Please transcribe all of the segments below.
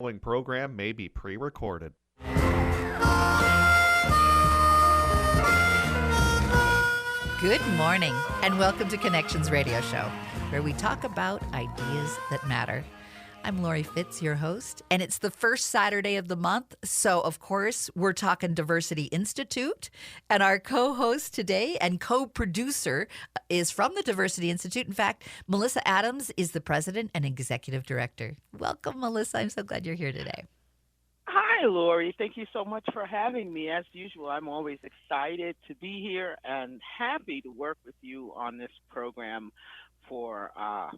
following program may be pre-recorded. Good morning, and welcome to Connections Radio Show, where we talk about ideas that matter. I'm Laurie Fitz, your host, and it's the first Saturday of the month. So, of course, we're talking Diversity Institute. And our co-host today and co-producer is from the Diversity Institute. In fact, Malissa Adams is the president and executive director. Welcome, Melissa. I'm so glad you're here today. Hi, Laurie. Thank you so much for having me. As usual, I'm always excited to be here and happy to work with you on this program for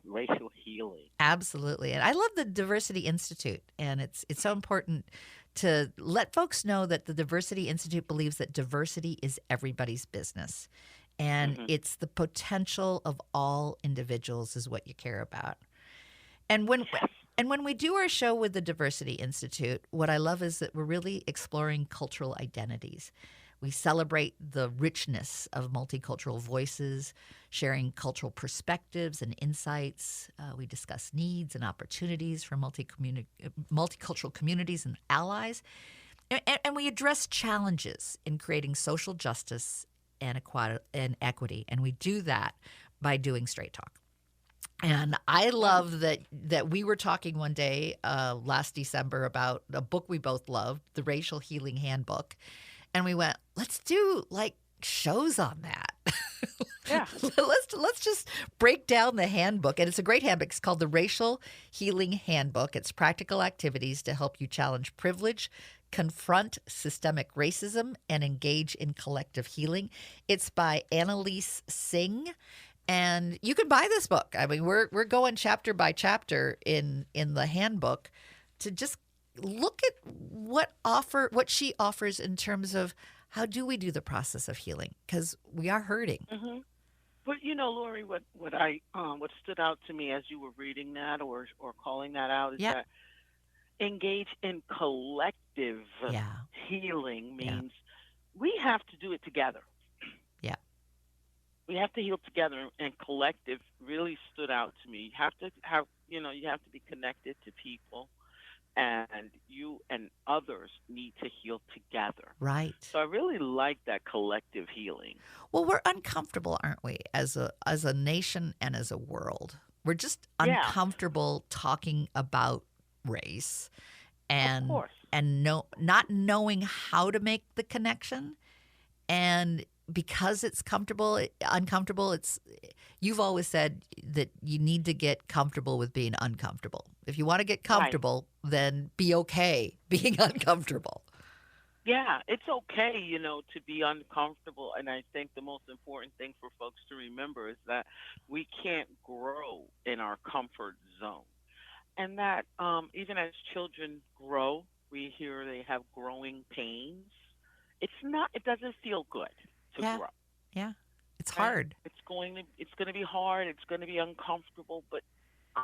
racial healing. Absolutely. And I love the Diversity Institute, and it's so important to let folks know that the Diversity Institute believes that diversity is everybody's business, and it's the potential of all individuals is what you care about. And when we do our show with the Diversity Institute, what I love is that we're really exploring cultural identities. We celebrate the richness of multicultural voices, sharing cultural perspectives and insights. We discuss needs and opportunities for multicultural communities and allies. And we address challenges in creating social justice and equity. And we do that by doing Straight Talk. And I love that we were talking one day last December about a book we both loved, The Racial Healing Handbook. And we went, let's do like shows on that. Yeah. Let's just break down the handbook. And it's a great handbook. It's called The Racial Healing Handbook. It's practical activities to help you challenge privilege, confront systemic racism, and engage in collective healing. It's by Annalise Singh. And you can buy this book. I mean, we're going chapter by chapter in the handbook to just look at what she offers in terms of how do we do the process of healing, because we are hurting. Mm-hmm. But Laurie, what stood out to me as you were reading that or calling that out is that engage in collective healing means we have to do it together. Yeah. We have to heal together, and collective really stood out to me. You have to be connected to people. And you and others need to heal together. Right. So I really like that collective healing. Well, we're uncomfortable, aren't we, as a nation and as a world? We're just uncomfortable talking about race and not knowing how to make the connection. And because it's uncomfortable, you've always said that you need to get comfortable with being uncomfortable. If you want to get comfortable, then be okay being uncomfortable. Yeah, it's okay, to be uncomfortable. And I think the most important thing for folks to remember is that we can't grow in our comfort zone. And that even as children grow, we hear they have growing pains. It doesn't feel good to grow. Yeah. It's hard. It's going to be hard. It's going to be uncomfortable, but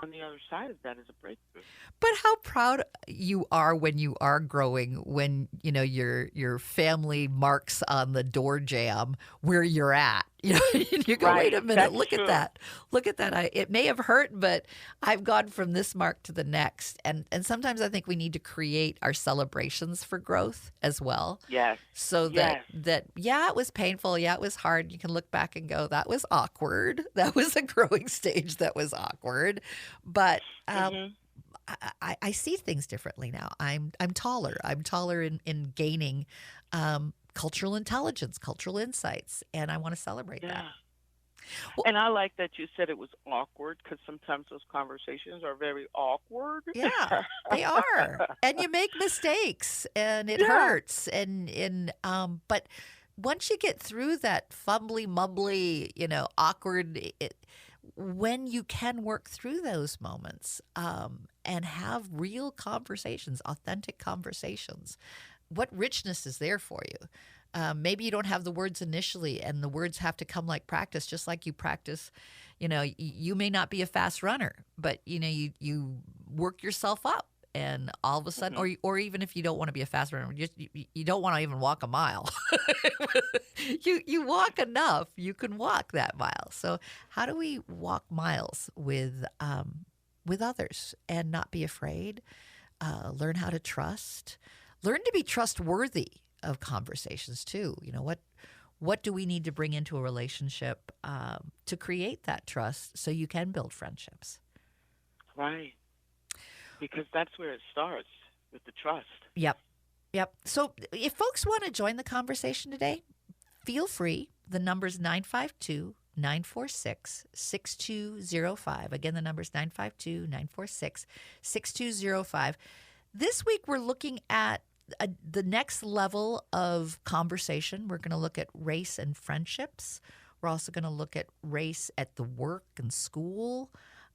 on the other side of that is a breakthrough. But how proud you are when you are growing, when your family marks on the door jamb where you're at. You go, wait a minute, That's look true. at that. Look at that. It may have hurt, but I've gone from this mark to the next. And sometimes I think we need to create our celebrations for growth as well. Yes. So that it was painful. Yeah, it was hard. You can look back and go, that was awkward. That was a growing stage that was awkward. But I see things differently now. I'm taller. I'm taller in gaining cultural intelligence, cultural insights, and I want to celebrate that. Well, and I like that you said it was awkward, because sometimes those conversations are very awkward. Yeah, they are. And you make mistakes, and it hurts. But once you get through that fumbly, mumbly, awkward, when you can work through those moments and have real conversations, authentic conversations, what richness is there for you? Maybe you don't have the words initially, and the words have to come like practice, just like you practice. You may not be a fast runner, but you work yourself up, and all of a sudden, or even if you don't want to be a fast runner, you don't want to even walk a mile. You walk enough, you can walk that mile. So how do we walk miles with others and not be afraid? learn how to trust, learn to be trustworthy of conversations too. What do we need to bring into a relationship to create that trust so you can build friendships? Right. Because that's where it starts, with the trust. Yep. Yep. So if folks want to join the conversation today, feel free. The number's 952-946-6205. Again, the number's 952-946-6205. This week, we're looking at the next level of conversation. We're going to look at race and friendships. We're also going to look at race at the work and school.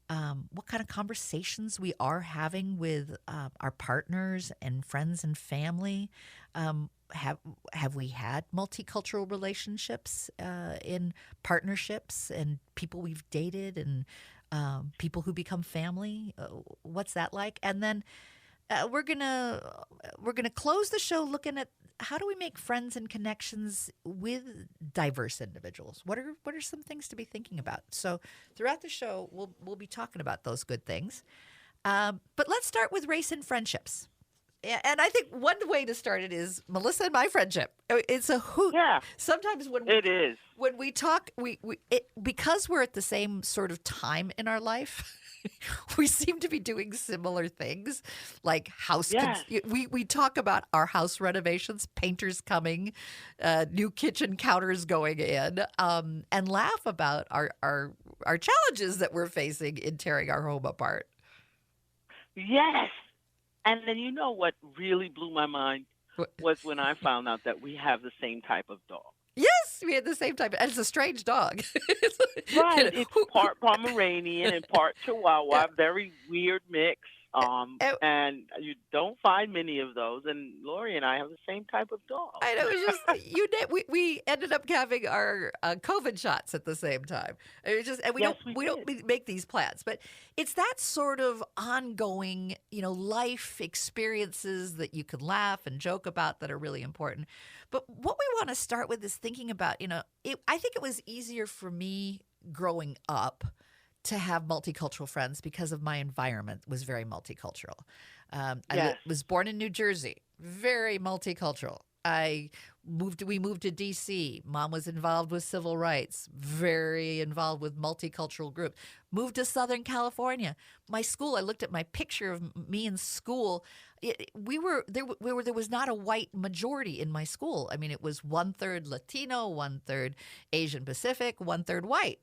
What kind of conversations we are having with our partners and friends and family. Have we had multicultural relationships in partnerships and people we've dated and people who become family? What's that like? And then we're gonna close the show looking at how do we make friends and connections with diverse individuals? What are some things to be thinking about? So throughout the show, we'll be talking about those good things. But let's start with race and friendships. And I think one way to start it is Melissa and my friendship. It's a hoot. Yeah. Sometimes it is. When we talk, because we're at the same sort of time in our life. We seem to be doing similar things, like house. Yes. We talk about our house renovations, painters coming, new kitchen counters going in, and laugh about our challenges that we're facing in tearing our home apart. Yes. And then you know what really blew my mind was when I found out that we have the same type of dog. Yes, we had the same type. And it's a strange dog. Right. It's part Pomeranian and part Chihuahua. Very weird mix. And you don't find many of those. And Laurie and I have the same type of dog. I know. It's just we ended up having our COVID shots at the same time. It just and we don't make these plans, but it's that sort of ongoing, life experiences that you can laugh and joke about that are really important. But what we want to start with is thinking about, I think it was easier for me growing up to have multicultural friends because of my environment was very multicultural. I was born in New Jersey, very multicultural. We moved to D.C. Mom was involved with civil rights, very involved with multicultural groups. Moved to Southern California. My school, I looked at my picture of me in school. There was not a white majority in my school. I mean, it was 1/3 Latino, 1/3 Asian Pacific, 1/3 white.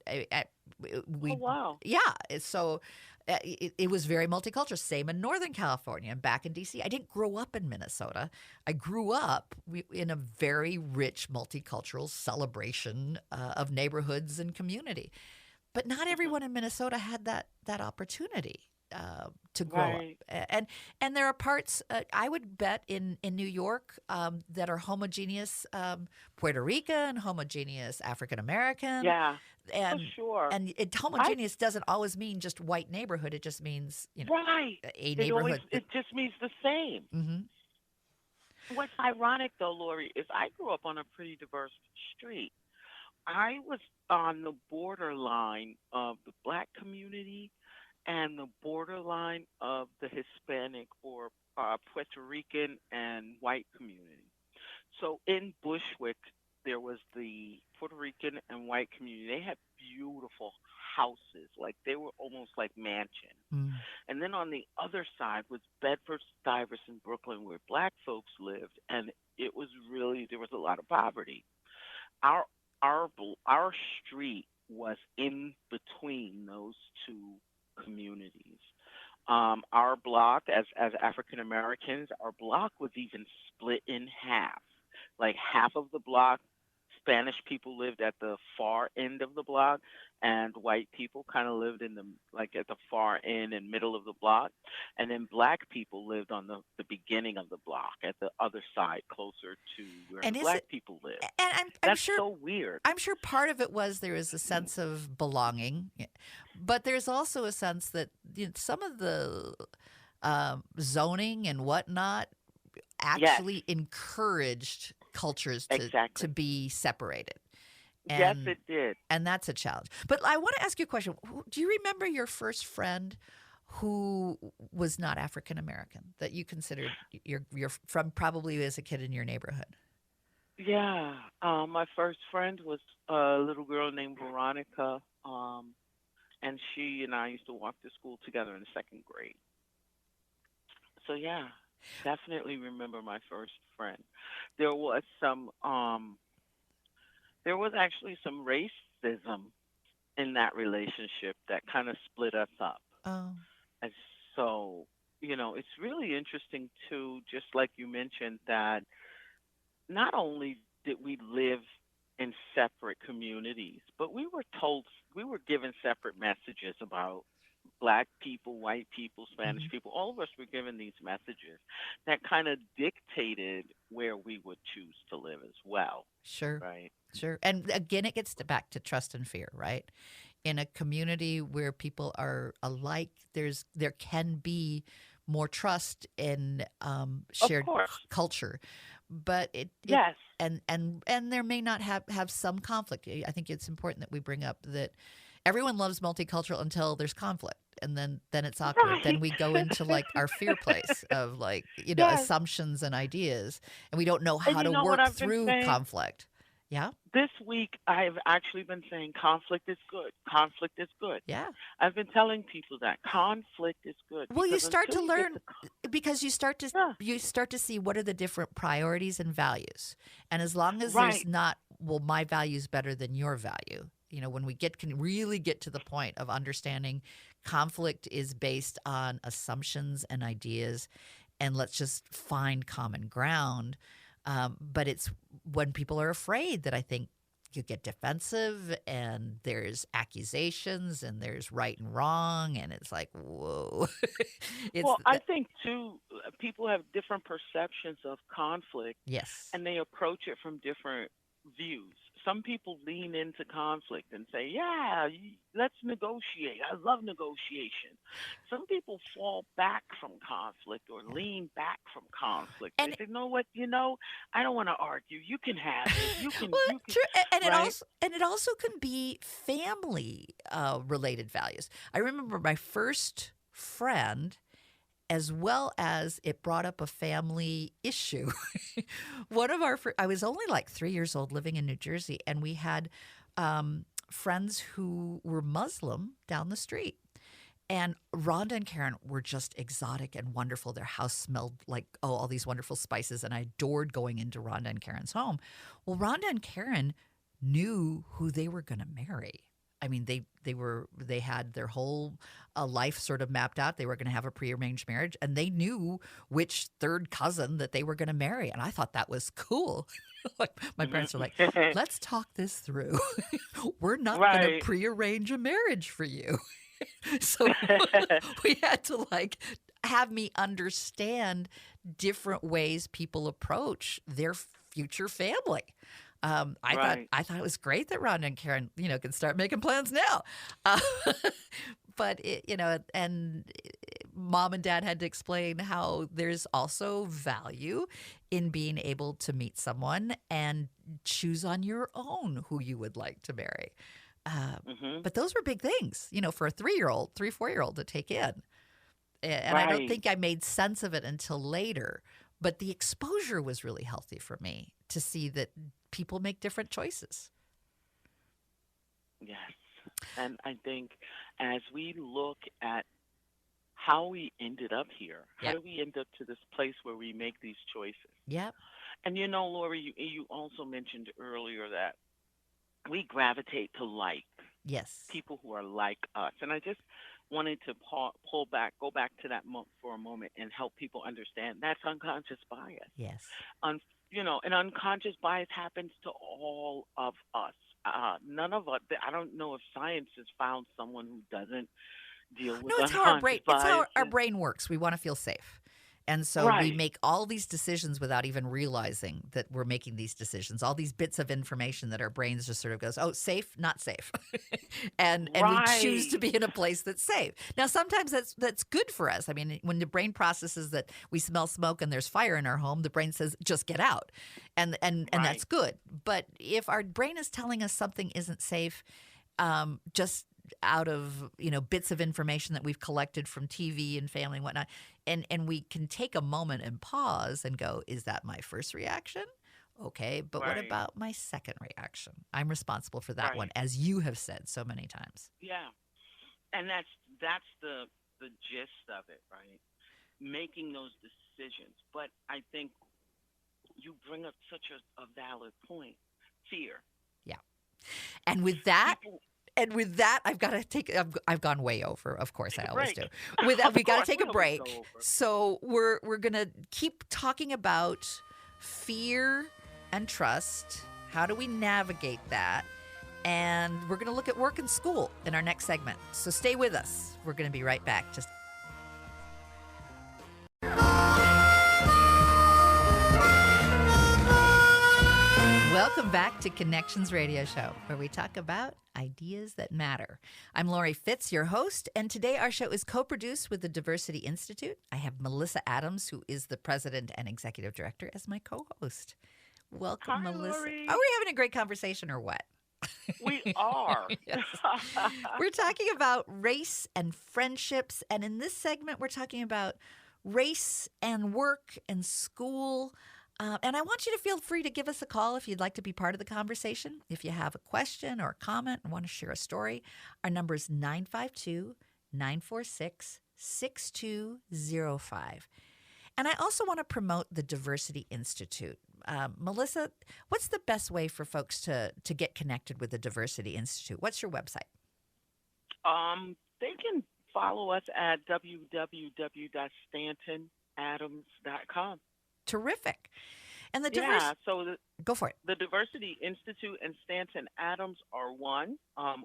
Wow. Yeah. So it was very multicultural. Same in Northern California and back in D.C. I didn't grow up in Minnesota. I grew up in a very rich multicultural celebration of neighborhoods and community. But not everyone in Minnesota had that opportunity to grow up. And there are parts, I would bet, in New York that are homogeneous Puerto Rican, homogeneous African American. Yeah. And, for sure. And homogeneous doesn't always mean just white neighborhood. It just means, right. A neighborhood. It just means the same. Mm-hmm. What's ironic, though, Laurie, is I grew up on a pretty diverse street. I was on the borderline of the Black community and the borderline of the Hispanic or Puerto Rican and white community. So in Bushwick, there was the Puerto Rican and white community. They had beautiful houses, like they were almost like mansions. Mm. And then on the other side was Bedford Stuyvesant, Brooklyn, where Black folks lived, and it was really, there was a lot of poverty. Our street was in between those two communities. Our block, as African Americans, our block was even split in half. Like half of the block, Spanish people lived at the far end of the block, and white people kind of lived in at the far end and middle of the block, and then Black people lived on the beginning of the block at the other side, closer to where the Black people lived. And that's sure, so weird. I'm sure part of it was there is a sense of belonging, but there's also a sense that some of the zoning and whatnot actually encouraged cultures to be separated. And, yes, it did. And that's a challenge. But I want to ask you a question. Do you remember your first friend who was not African American that you considered you're from probably as a kid in your neighborhood? Yeah. My first friend was a little girl named Veronica, and she and I used to walk to school together in the second grade. So yeah, definitely remember my first friend. There was some there was actually some racism in that relationship that kind of split us up. Oh, And so, it's really interesting too, just like you mentioned, that not only did we live in separate communities, but we were given separate messages about black people, white people, Spanish hmm, people. All of us were given these messages that kind of dictated where we would choose to live as well, sure, right? sure. And again, it gets back to trust and fear, right? In a community where people are alike, there can be more trust in Of shared course. culture, but it Yes. and there may not have some conflict. I think it's important that we bring up that everyone loves multicultural until there's conflict, and then it's awkward. Then Right. we go into like our fear place of like Yes. assumptions and ideas, and we don't know And how you to know what work I've been through saying? conflict. Yeah, This week, I've actually been saying conflict is good. Conflict is good. yeah. I've been telling people that conflict is good Well, you because start until to you get learn to, because yeah, you start to see what are the different priorities and values. And as long as there's right. not, well, my value is better than your value. When we can really get to the point of understanding conflict is based on assumptions and ideas, and let's just find common ground. But it's when people are afraid that I think you get defensive and there's accusations and there's right and wrong and it's like whoa. it's Well, I think too, people have different perceptions of conflict yes, and they approach it from different views. Some people lean into conflict and say, "Yeah, let's negotiate. I love negotiation." Some people fall back from conflict or yeah. lean back from conflict. They And say, "No, what? I don't want to argue. You can have it. You can. well, You can." true, and Right? it also can be family related values. I remember my first friend, as well as it brought up a family issue. One of I was only like 3 years old living in New Jersey, and we had friends who were Muslim down the street. And Rhonda and Karen were just exotic and wonderful. Their house smelled like, all these wonderful spices. And I adored going into Rhonda and Karen's home. Well, Rhonda and Karen knew who they were going to marry. I mean, they had their whole life sort of mapped out. They were going to have a prearranged marriage, and they knew which third cousin that they were going to marry. And I thought that was cool. Like my parents were like, Hmm. "Let's talk this through. We're not going to Right. prearrange a marriage for you." So we had to like have me understand different ways people approach their future family. Right. I thought it was great that Ron and Karen, can start making plans now. Uh, but mom and dad had to explain how there's also value in being able to meet someone and choose on your own who you would like to marry. Uh, Hmm. but those were big things, for a 3-year-old, 3, 4-year-old to take in. And I don't Right. think I made sense of it until later. But the exposure was really healthy for me to see that people make different choices. Yes. And I think as we look at how we ended up here, how Yep. do we end up to this place where we make these choices? Yep. And Lori, you also mentioned earlier that we gravitate to like Yes. people who are like us. And I just wanted to pull back, go back to that for a moment and help people understand that's unconscious bias. Yes. Un, an unconscious bias happens to all of us. None of us, I don't know if science has found someone who doesn't deal No, with it's how our brain unconscious it's how our biases. brain works. We want to feel safe. And so we Right, make all these decisions without even realizing that we're making these decisions. All these bits of information that our brains just sort of goes, "Oh, safe, not safe." and we choose to right, be in a place that's safe. Now, sometimes that's good for us. I mean, when the brain processes that we smell smoke and there's fire in our home, the brain says, "Just get out." And that's right. good. But if our brain is telling us something isn't safe, just out of, bits of information that we've collected from TV and family and whatnot. And we can take a moment and pause and go, is that my first reaction? Okay, but what Right. about my second reaction? I'm responsible for that one, Right. as you have said so many times. Yeah. And that's the gist of it, right? Making those decisions. But I think you bring up such a valid point. Fear. Yeah. And with that, People I've got to I've gone way over. Of course, take I a always break. do. With that, Of we got to course, take we a always go break. over. So we're gonna keep talking about fear and trust. How do we navigate that? And we're gonna look at work and school in our next segment. So stay with us. We're gonna be right back. Just welcome back to Connections Radio Show, where we talk about ideas that matter. I'm Laurie Fitz, your host, and today our show is co-produced with the Diversity Institute. I have Melissa Adams, who is the president and executive director, as my co-host. Welcome, Hi, Melissa. Lori. Are we having a great conversation or what? We are. Yes. We're talking about race and friendships, and in this segment, we're talking about race and work and school. And I want you to feel free to give us a call if you'd like to be part of the conversation. If you have a question or a comment and want to share a story, our number is 952-946-6205. And I also want to promote the Diversity Institute. Melissa, what's the best way for folks to get connected with the Diversity Institute? What's your website? They can follow us at www.stantonadams.com. Terrific. And the Yeah, so go for it. the Diversity Institute and Stanton Adams are one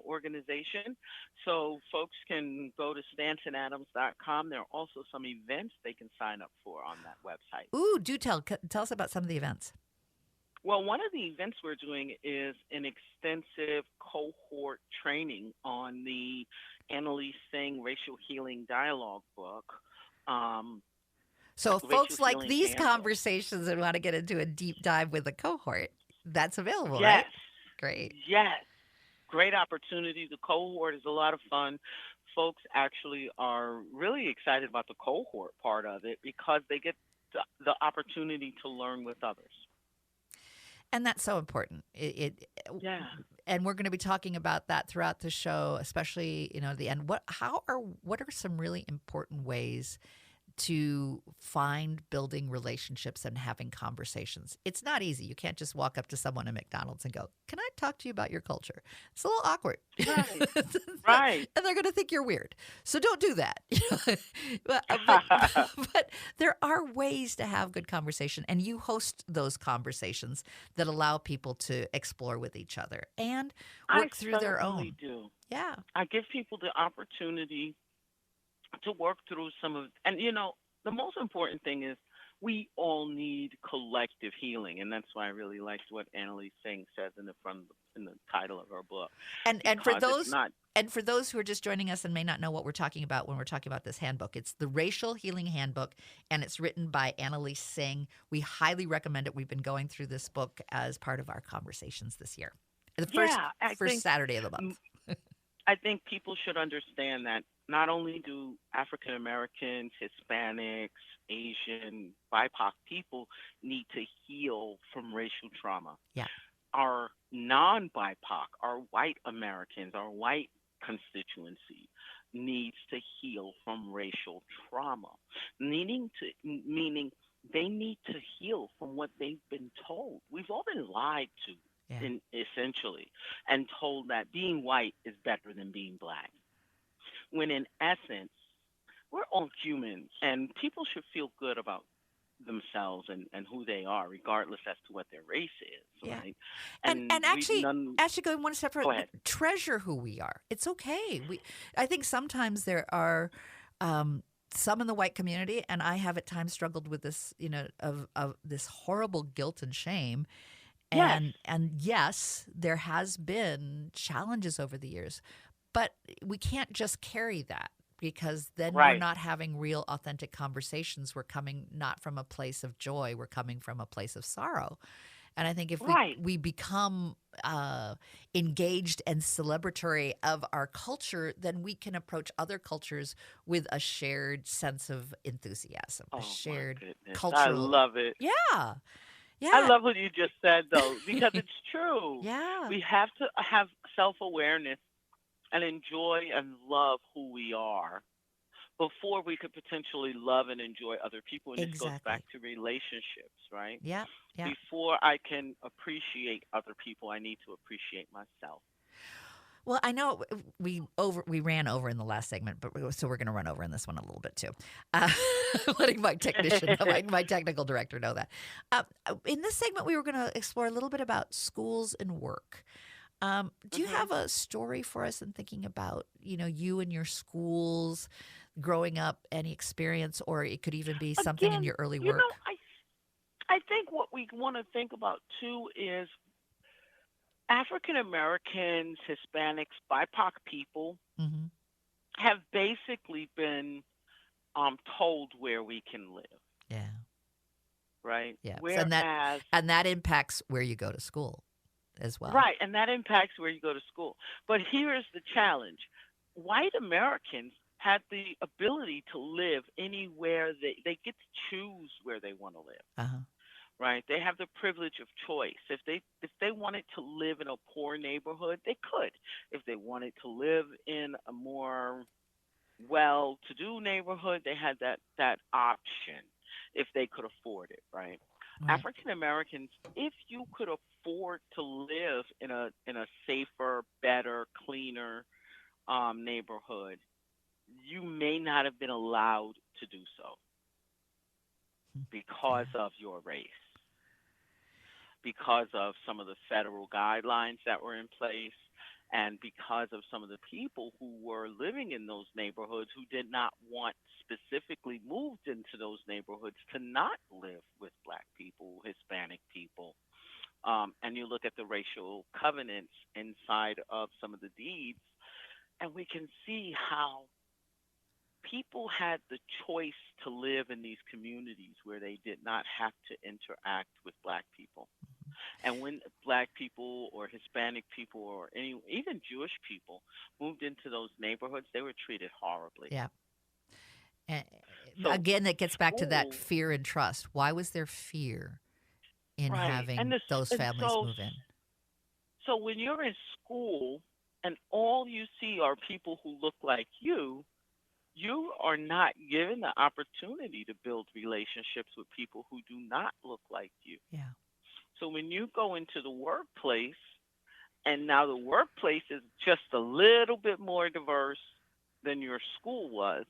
organization. So folks can go to stantonadams.com. There are also some events they can sign up for on that website. Ooh, do tell us about some of the events. Well, one of the events we're doing is an extensive cohort training on the Annalise Singh Racial Healing Dialogue book. So Racial folks like Healing these Handbook. conversations and want to get into a deep dive with a cohort, that's available, Yes. right? Great. Yes. Great opportunity. The cohort is a lot of fun. Folks actually are really excited about the cohort part of it because they get the opportunity to learn with others. And that's so important. Yeah. And we're going to be talking about that throughout the show, especially, at the end. What are some really important ways to find building relationships and having conversations? It's not easy. You can't just walk up to someone at McDonald's and go, "Can I talk to you about your culture?" It's a little awkward. Right. Right. And they're going to think you're weird. So don't do that. but, but there are ways to have good conversation, and you host those conversations that allow people to explore with each other and work through their own. I do. Yeah. I give people the opportunity to work through some of, and the most important thing is we all need collective healing, and that's why I really liked what Annalise Singh says in the title of her book. And for Because it's those who are just joining us and may not know what we're talking about when we're talking about this handbook, it's the Racial Healing Handbook, and it's written by Annalise Singh. We highly recommend it. We've been going through this book as part of our conversations this year. The first Saturday of the month. I think people should understand that not only do African Americans, Hispanics, Asian, BIPOC people need to heal from racial trauma. Yeah. Our non-BIPOC, our white Americans, our white constituency needs to heal from racial trauma. Meaning they need to heal from what they've been told. We've all been lied to. Yeah. Essentially, and told that being white is better than being black. When in essence, we're all human, and people should feel good about themselves and who they are, regardless as to what their race is. Yeah. Right? And actually going one step further, treasure who we are. It's okay. I think sometimes there are some in the white community, and I have at times struggled with this, of this horrible guilt and shame. And yes, there has been challenges over the years, but we can't just carry that, because then we're not having real, authentic conversations. We're coming not from a place of joy. We're coming from a place of sorrow. And I think if Right. we become engaged and celebratory of our culture, then we can approach other cultures with a shared sense of enthusiasm, a Oh my shared goodness. I cultural. love it. Yeah, I yeah, love what you just said though, because it's true. yeah, We have to have self-awareness and enjoy and love who we are before we could potentially love and enjoy other people. And this goes back exactly. to relationships, right? Yeah, yeah. Before I can appreciate other people, I need to appreciate myself. Well, I know we ran over in the last segment, but so we're going to run over in this one a little bit too. Uh, letting my technician, my technical director, know that. In this segment, we were going to explore a little bit about schools and work. Do you Hmm. have a story for us in thinking about you and your schools growing up, any experience, or it could even be something in Again, your early you know, work? I think what we want to think about too is African Americans, Hispanics, BIPOC people Hmm. have basically been told where we can live, Yeah, right? yeah. So, Whereas, and that impacts where you go to school as well. right, and that impacts where you go to school. But here's the challenge: white Americans had the ability to live anywhere they get to choose where they want to live. Uh huh. Right? They have the privilege of choice. If they wanted to live in a poor neighborhood, they could. If they wanted to live in a more well-to-do neighborhood, they had that option if they could afford it, right? Right. African Americans, if you could afford to live in a safer, better, cleaner neighborhood, you may not have been allowed to do so because Yeah. of your race, because of some of the federal guidelines that were in place, and because of some of the people who were living in those neighborhoods who did not want specifically moved into those neighborhoods to not live with black people, Hispanic people. And you look at the racial covenants inside of some of the deeds, and we can see how people had the choice to live in these communities where they did not have to interact with black people. And when black people or Hispanic people or even Jewish people moved into those neighborhoods, they were treated horribly. Yeah. And So again, that gets back to that school, fear and trust. Why was there fear in right? And having this, those and families so move in? so when you're in school and all you see are people who look like you are not given the opportunity to build relationships with people who do not look like you. Yeah. So when you go into the workplace, and now the workplace is just a little bit more diverse than your school was,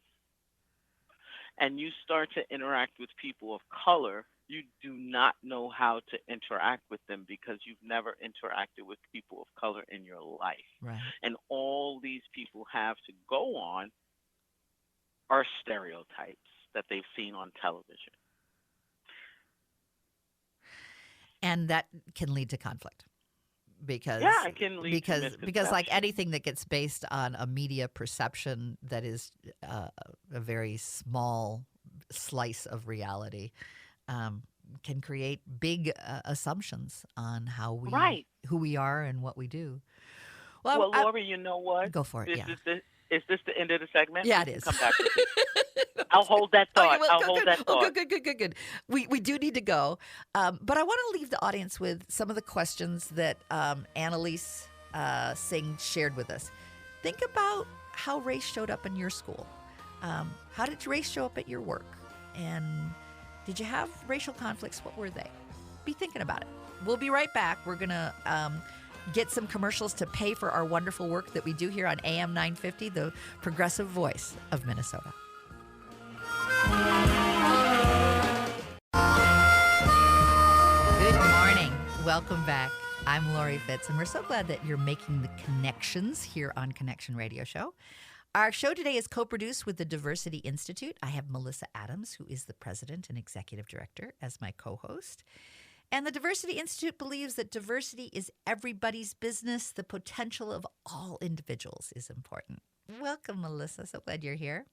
and you start to interact with people of color, you do not know how to interact with them because you've never interacted with people of color in your life. Right. And all these people have to go on are stereotypes that they've seen on television. And that can lead to conflict Yeah, because it can lead to because like misconception. anything that gets based on a media perception that is a very small slice of reality, um, can create big assumptions on Right. who we are and what we do. Well, Well, Lori, you know what? go for it. This Yeah. is the end of the segment? Yeah, You it can is. come back with it. No, I'm I'll just kidding. hold that Oh, you thought. will? I'll Good, hold good. that Oh, thought. good, good, good, good, good. We do need to go. But I want to leave the audience with some of the questions that Annalise Singh shared with us. Think about how race showed up in your school. How did race show up at your work? And did you have racial conflicts? What were they? Be thinking about it. We'll be right back. We're going to get some commercials to pay for our wonderful work that we do here on AM 950, the progressive voice of Minnesota. Good morning. Welcome back. I'm Laurie Fitz, and we're so glad that you're making the connections here on Connection Radio Show. Our show today is co-produced with the Diversity Institute. I have Malissa Adams, who is the president and executive director, as my co-host. And the Diversity Institute believes that diversity is everybody's business. The potential of all individuals is important. Welcome, Melissa. So glad you're here.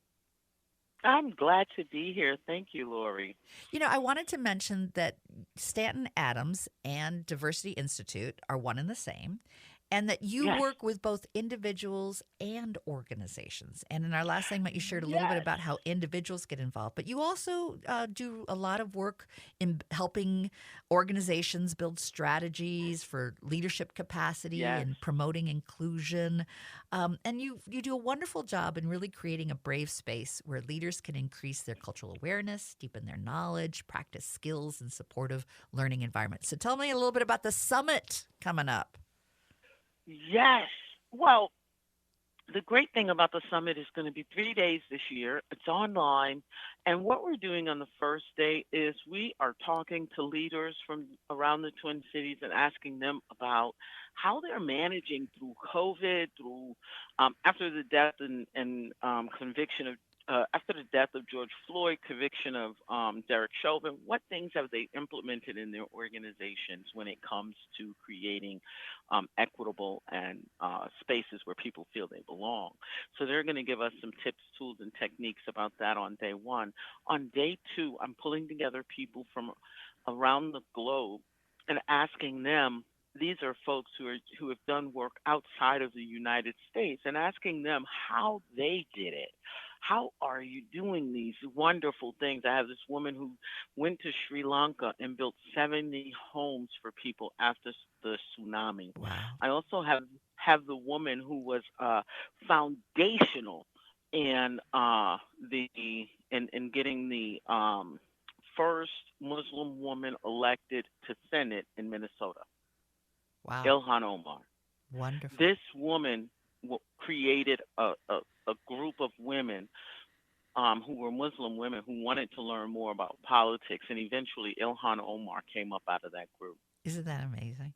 I'm glad to be here. Thank you, Lori. I wanted to mention that Stanton Adams and Diversity Institute are one and the same, and that you Yes. work with both individuals and organizations. And in our last segment, you shared a little bit Yes. about how individuals get involved, but you also do a lot of work in helping organizations build strategies for leadership capacity Yes. and promoting inclusion. And you do a wonderful job in really creating a brave space where leaders can increase their cultural awareness, deepen their knowledge, practice skills, and supportive learning environments. So tell me a little bit about the summit coming up. Yes. Well, the great thing about the summit is going to be 3 days this year. It's online. And what we're doing on the first day is we are talking to leaders from around the Twin Cities and asking them about how they're managing through COVID, through after the death and conviction of. After the death of George Floyd, conviction of Derek Chauvin, what things have they implemented in their organizations when it comes to creating equitable and spaces where people feel they belong. So they're going to give us some tips, tools, and techniques about that on day one. On day two, I'm pulling together people from around the globe and asking them. These are folks who have done work outside of the United States and asking them how they did it. How are you doing these wonderful things? I have this woman who went to Sri Lanka and built 70 homes for people after the tsunami. Wow. I also have the woman who was foundational in the in getting the first Muslim woman elected to Senate in Minnesota, Wow. Ilhan Omar. Wonderful. This woman created a group of women who were Muslim women who wanted to learn more about politics, and eventually Ilhan Omar came up out of that group. Isn't that amazing?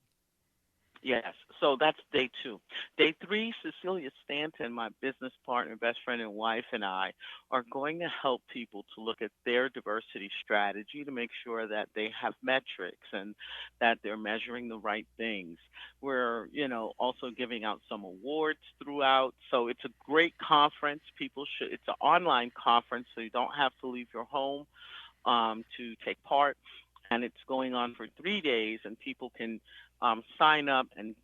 Yes, so that's day two. Day three, Cecilia Stanton, my business partner, best friend, and wife, and I are going to help people to look at their diversity strategy to make sure that they have metrics and that they're measuring the right things. We're, also giving out some awards throughout. So it's a great conference. It's an online conference, so you don't have to leave your home to take part. And it's going on for 3 days, and people can sign up and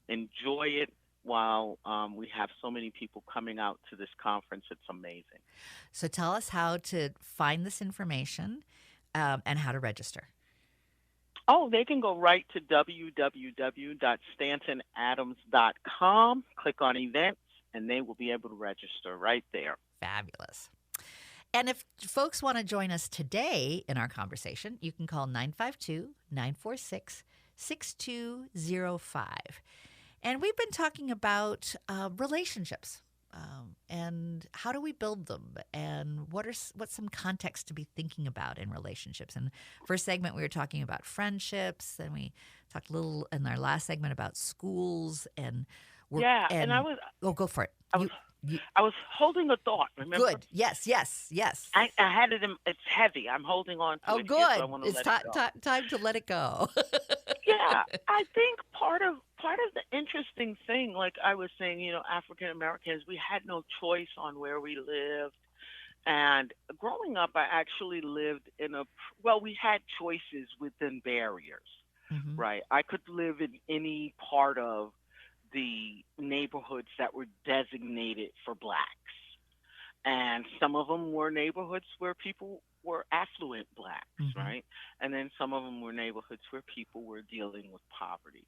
enjoy it while we have so many people coming out to this conference. It's amazing. So tell us how to find this information and how to register. Oh, they can go right to www.stantonadams.com, click on events, and they will be able to register right there. Fabulous. And if folks want to join us today in our conversation, you can call 952-946-6205. And we've been talking about relationships and how do we build them and what's some context to be thinking about in relationships. And first segment, we were talking about friendships. Then we talked a little in our last segment about schools and work. Yeah, and And go for it. I was You I was holding a thought. Remember, good. Yes, yes, yes. I had it. It's heavy. I'm holding on to Oh, it here, so I good. want to It's let it go. time to let it go. Yeah, I think part of the interesting thing, like I was saying, African Americans, we had no choice on where we lived. And growing up, I actually lived we had choices within barriers, Hmm. right? I could live in any part of the neighborhoods that were designated for blacks. And some of them were neighborhoods where people were affluent blacks, Hmm. right? And then some of them were neighborhoods where people were dealing with poverty,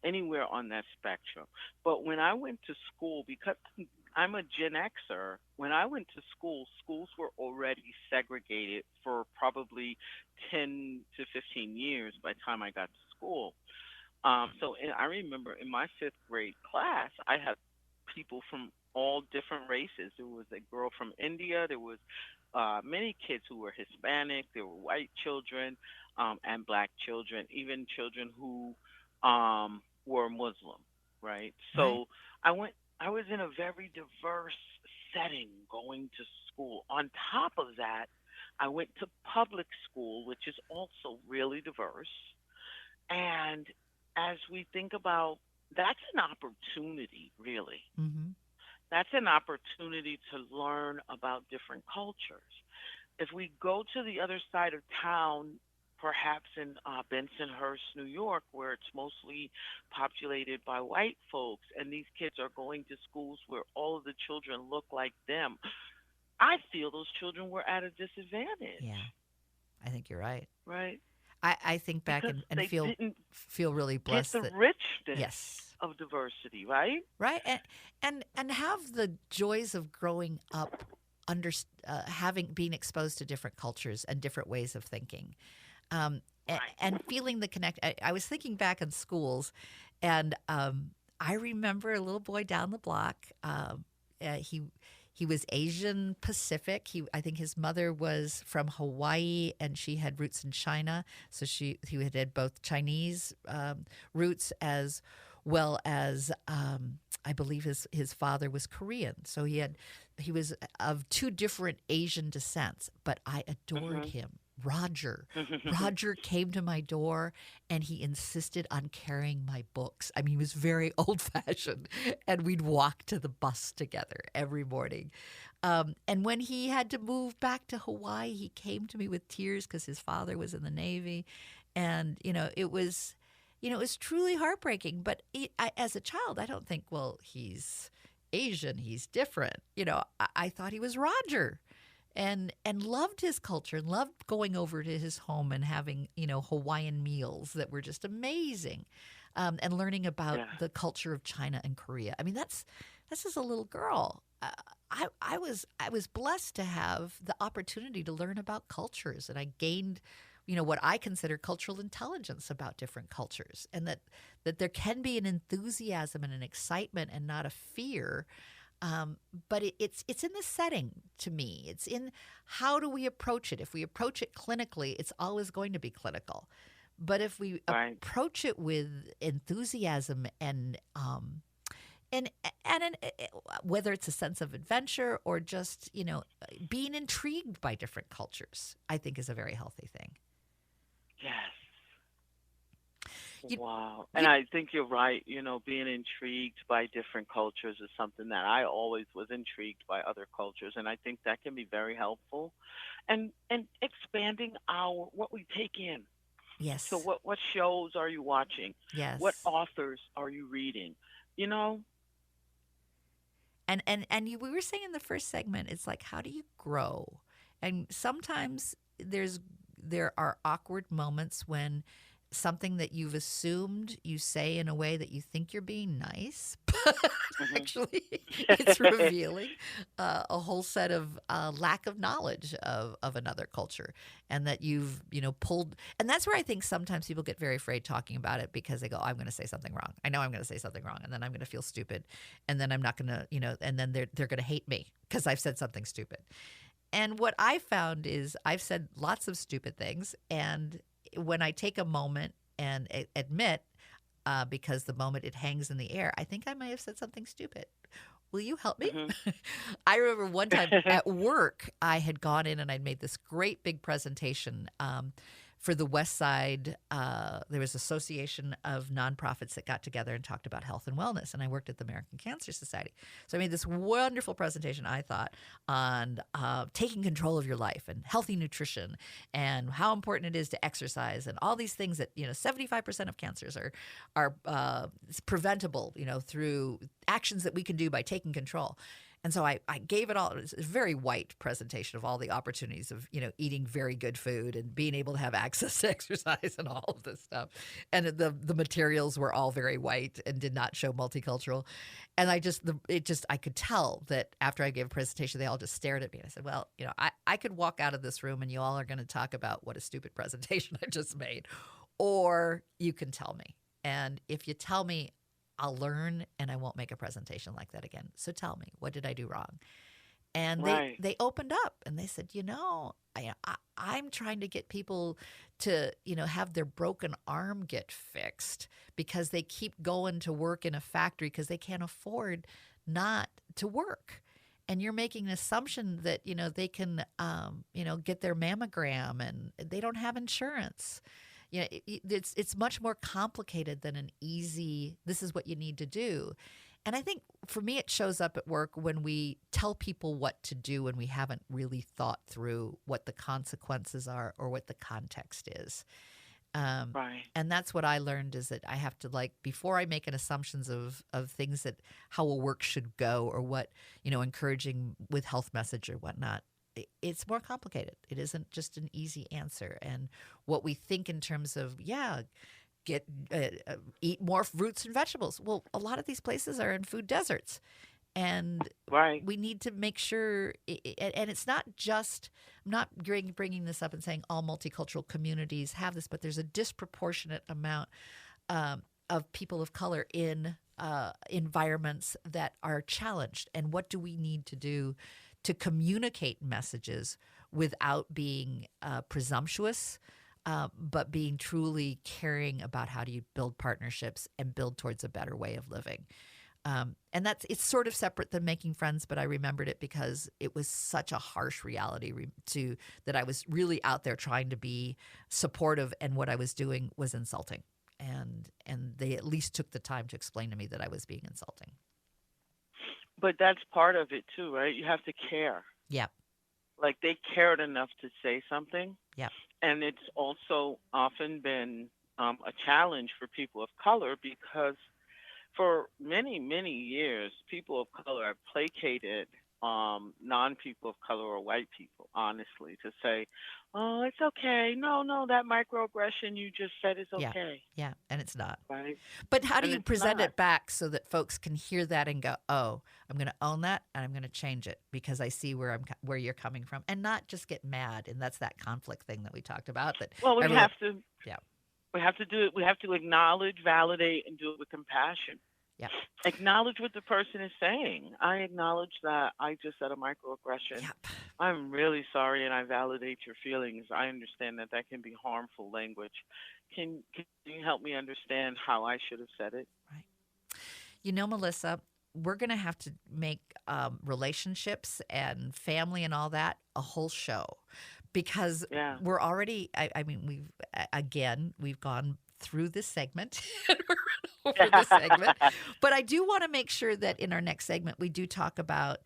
anywhere on that spectrum. But when I went to school, because I'm a Gen Xer, when I went to school, schools were already segregated for probably 10 to 15 years by the time I got to school. I remember in my fifth grade class, I had people from all different races. There was a girl from India. There was many kids who were Hispanic. There were white children and black children, even children who were Muslim. Right. Right. So I went. I was in a very diverse setting going to school. On top of that, I went to public school, which is also really diverse. And as we think about, that's an opportunity, really. Hmm. That's an opportunity to learn about different cultures. If we go to the other side of town, perhaps in Bensonhurst, New York, where it's mostly populated by white folks, and these kids are going to schools where all of the children look like them, I feel those children were at a disadvantage, Yeah, I think you're right. right? I think back Because and they feel didn't really get blessed the that richness yes, of diversity, right? right, and have the joys of growing up, under having being exposed to different cultures and different ways of thinking, Right. and feeling the connect. I was thinking back in schools, and I remember a little boy down the block. He was Asian Pacific. I think his mother was from Hawaii, and she had roots in China. So he had both Chinese roots as well as I believe his father was Korean. So he was of two different Asian descents. But I adored Mhm. him. Roger came to my door and he insisted on carrying my books. I mean, he was very old fashioned, and we'd walk to the bus together every morning. And when he had to move back to Hawaii, he came to me with tears because his father was in the Navy. And, it was truly heartbreaking. But as a child, I don't think, well, he's Asian, he's different. I thought he was Roger, and loved his culture and loved going over to his home and having Hawaiian meals that were just amazing, and learning about Yeah. the culture of China and Korea. I mean, that's as a little girl. I was blessed to have the opportunity to learn about cultures, and I gained what I consider cultural intelligence about different cultures, and that there can be an enthusiasm and an excitement and not a fear. But it's in the setting to me. It's in how do we approach it. If we approach it clinically, it's always going to be clinical. But if we Right. approach it with enthusiasm and whether it's a sense of adventure or just being intrigued by different cultures, I think is a very healthy thing. Yes. You, Wow. And you, I think you're right. Being intrigued by different cultures is something that I always was intrigued by other cultures, and I think that can be very helpful. And expanding our what we take in. So yes, what shows are you watching? What yes. authors are you reading? You know? We were saying in the first segment, it's like, how do you grow? And sometimes there are awkward moments when something that you've assumed you say in a way that you think you're being nice, but Mhm. actually it's revealing a whole set of lack of knowledge of another culture, and that you've pulled. And that's where I think sometimes people get very afraid talking about it, because they go, I'm going to say something wrong. I know I'm going to say something wrong, and then I'm going to feel stupid, and then I'm not going to, and then they're going to hate me because I've said something stupid. And what I found is I've said lots of stupid things. And when I take a moment and admit, because the moment it hangs in the air, I think I might have said something stupid. Will you help me? Mhm. I remember one time at work, I had gone in and I'd made this great big presentation for the West Side. There was an association of nonprofits that got together and talked about health and wellness, and I worked at the American Cancer Society. So I made this wonderful presentation, I thought, on taking control of your life and healthy nutrition and how important it is to exercise and all these things that 75% of cancers are preventable, through actions that we can do by taking control. And so I gave it all. It was a very white presentation of all the opportunities of, eating very good food and being able to have access to exercise and all of this stuff. And the materials were all very white and did not show multicultural. And I could tell that after I gave a presentation, they all just stared at me. And I said, well, I could walk out of this room and you all are going to talk about what a stupid presentation I just made, or you can tell me. And if you tell me, I'll learn and I won't make a presentation like that again. So tell me, what did I do wrong? And Right. they opened up and they said, I'm trying to get people to, have their broken arm get fixed because they keep going to work in a factory because they can't afford not to work. And you're making an assumption that, they can, get their mammogram and they don't have insurance. It's much more complicated than an easy, this is what you need to do. And I think for me, it shows up at work when we tell people what to do and we haven't really thought through what the consequences are or what the context is. Right. And that's what I learned is that I have to, like, before I make an assumptions of things that how a work should go or what, encouraging with health message or whatnot, it's more complicated. It isn't just an easy answer. And what we think in terms of, get eat more fruits and vegetables. Well, a lot of these places are in food deserts. And Right. we need to make sure, and it's not just, I'm not bringing this up and saying all multicultural communities have this, but there's a disproportionate amount of people of color in environments that are challenged. And what do we need to do to communicate messages without being presumptuous, but being truly caring about how do you build partnerships and build towards a better way of living. And it's sort of separate than making friends, but I remembered it because it was such a harsh reality that I was really out there trying to be supportive, and what I was doing was insulting. And they at least took the time to explain to me that I was being insulting. But that's part of it too, right? You have to care. Yeah. Like they cared enough to say something. Yeah. And it's also often been a challenge for people of color because for many, many years, people of color have placated non-people of color or white people, honestly, to say, oh, it's okay. No, that microaggression you just said is okay. Yeah, and it's not. Right? But how do And you it's present not. it back so that folks can hear that and go, oh, I'm going to own that and I'm going to change it because I see where you're coming from, and not just get mad. And that's that conflict thing that we talked about. Well, we have to. Yeah. We have to do it. We have to acknowledge, validate, and do it with compassion. Yeah. Acknowledge what the person is saying. I acknowledge that I just said a microaggression. Yep. I'm really sorry, and I validate your feelings. I understand that can be harmful language. Can you help me understand how I should have said it? Right. Melissa, we're going to have to make relationships and family and all that a whole show because we're already, we've gone through this segment and we're over this segment. But I do want to make sure that in our next segment, we do talk about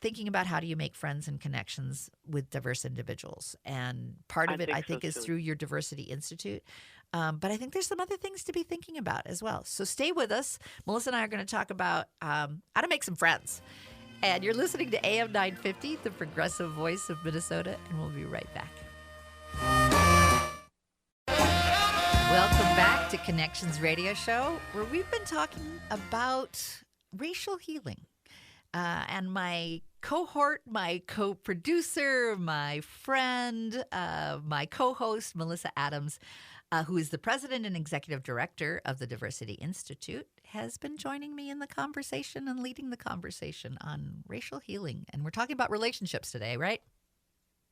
thinking about how do you make friends and connections with diverse individuals. And part of it, I think, is through your Diversity Institute. But I think there's some other things to be thinking about as well. So stay with us. Melissa and I are going to talk about how to make some friends. And you're listening to AM 950, the progressive voice of Minnesota, and we'll be right back. Welcome back to Connections Radio Show, where we've been talking about racial healing. And my cohort, my co-producer, my friend, my co-host, Melissa Adams, who is the president and executive director of the Diversity Institute, has been joining me in the conversation and leading the conversation on racial healing. And we're talking about relationships today, right?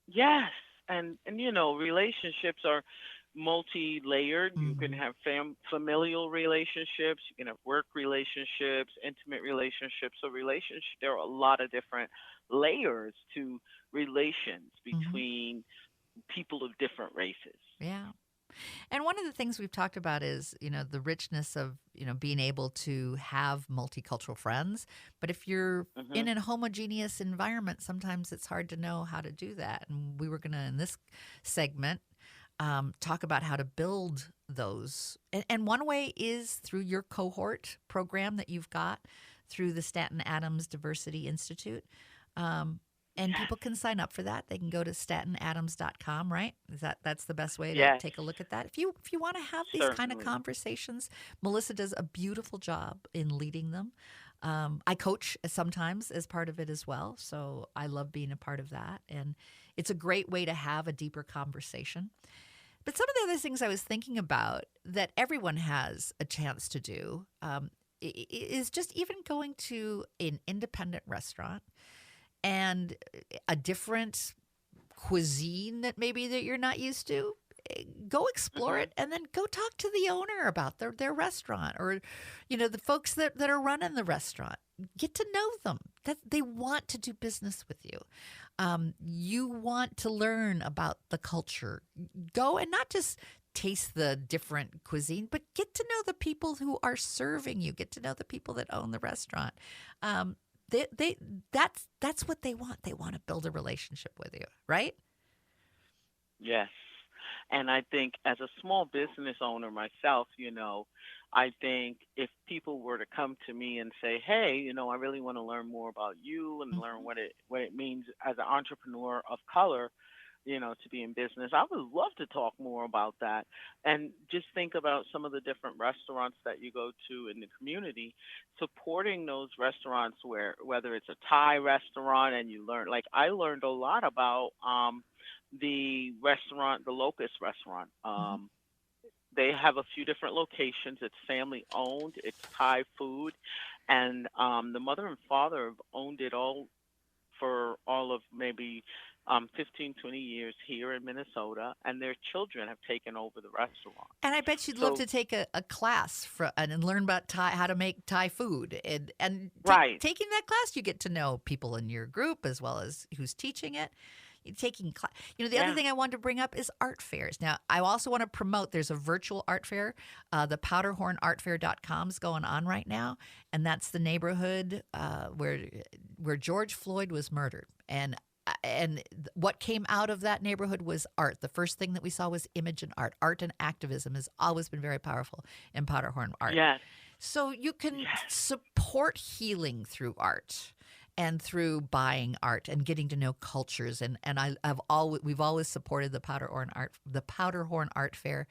Yes. And relationships are multi-layered. Mm-hmm. You can have familial relationships, you can have work relationships, intimate relationships. So there are a lot of different layers to relations between people of different races. Yeah. And one of the things we've talked about is, the richness of, being able to have multicultural friends. But if you're in a homogeneous environment, sometimes it's hard to know how to do that. And we were going to, in this segment, talk about how to build those. And one way is through your cohort program that you've got through the Staten Adams Diversity Institute. And people can sign up for that. They can go to statenadams.com, right? That's the best way to take a look at that. If you want to have these kind of conversations, Melissa does a beautiful job in leading them. I coach sometimes as part of it as well, so I love being a part of that. And it's a great way to have a deeper conversation. But some of the other things I was thinking about that everyone has a chance to do is just even going to an independent restaurant and a different cuisine that you're not used to. Go explore it and then go talk to the owner about their restaurant or, the folks that are running the restaurant. Get to know them. That they want to do business with you. You want to learn about the culture. Go and not just taste the different cuisine, but get to know the people who are serving you. Get to know the people that own the restaurant. That's what they want. They want to build a relationship with you, right? Yes. And I think as a small business owner myself, I think if people were to come to me and say, "Hey, I really want to learn more about you and learn what it means as an entrepreneur of color, to be in business," I would love to talk more about that. And just think about some of the different restaurants that you go to in the community, supporting those restaurants whether it's a Thai restaurant and you learn, like I learned a lot about the restaurant, the Locust restaurant. Mm-hmm. They have a few different locations. It's family owned. It's Thai food, and the mother and father have owned it all for all of maybe 15, 20 years here in Minnesota, and their children have taken over the restaurant. And I bet you'd love So, to take a class and learn about Thai, how to make Thai food. And right. taking that class, you get to know people in your group as well as who's teaching it. You're taking class. The other Yeah. thing I wanted to bring up is art fairs. Now, I also want to promote, there's a virtual art fair. The powderhornartfair.com is going on right now, and that's the neighborhood where George Floyd was murdered. And what came out of that neighborhood was art. The first thing that we saw was image and art. Art and activism has always been very powerful in Powderhorn art. Yes. So you can Yes. support healing through art and through buying art and getting to know cultures. And we've always supported the Powderhorn Art Fair.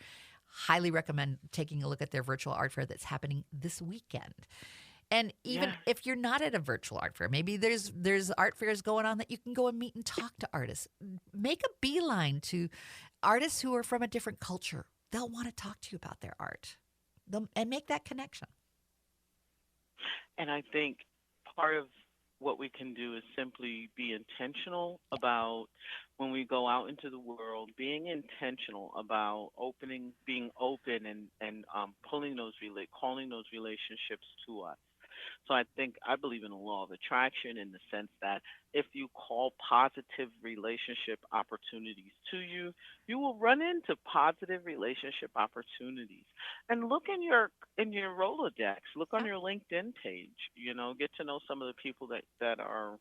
Highly recommend taking a look at their virtual art fair that's happening this weekend. And even Yes. if you're not at a virtual art fair, maybe there's art fairs going on that you can go and meet and talk to artists. Make a beeline to artists who are from a different culture. They'll want to talk to you about their art and make that connection. And I think part of what we can do is simply be intentional about when we go out into the world, being intentional about being open and calling those relationships to us. So I believe in the law of attraction in the sense that if you call positive relationship opportunities to you, you will run into positive relationship opportunities. And look in your Rolodex, look on Yeah. your LinkedIn page, get to know some of the people that are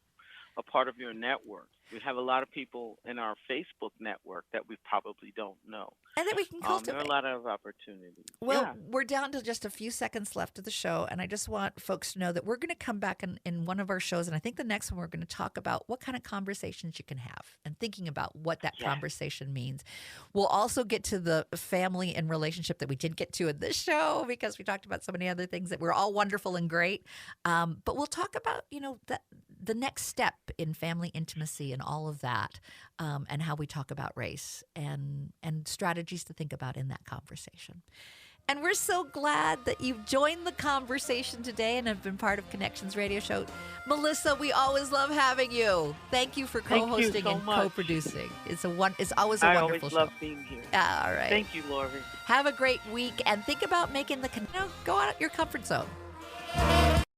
a part of your network. We have a lot of people in our Facebook network that we probably don't know. And that we can There are a cultivate. lot of opportunities. Well, Yeah. we're down to just a few seconds left of the show, and I just want folks to know that we're going to come back in one of our shows, and I think the next one we're going to talk about what kind of conversations you can have and thinking about what that Yes. conversation means. We'll also get to the family and relationship that we didn't get to in this show because we talked about so many other things that were all wonderful and great. But we'll talk about, the next step in family intimacy and all of that, and how we talk about race and strategies to think about in that conversation. And we're so glad that you've joined the conversation today and have been part of Connections Radio Show. Melissa, we always love having you. Thank you for Thank you co-hosting so and much. co-producing. It's always a I wonderful always show. love being here. Yeah, all right. Thank you, Lori. Have a great week and think about making go out of your comfort zone.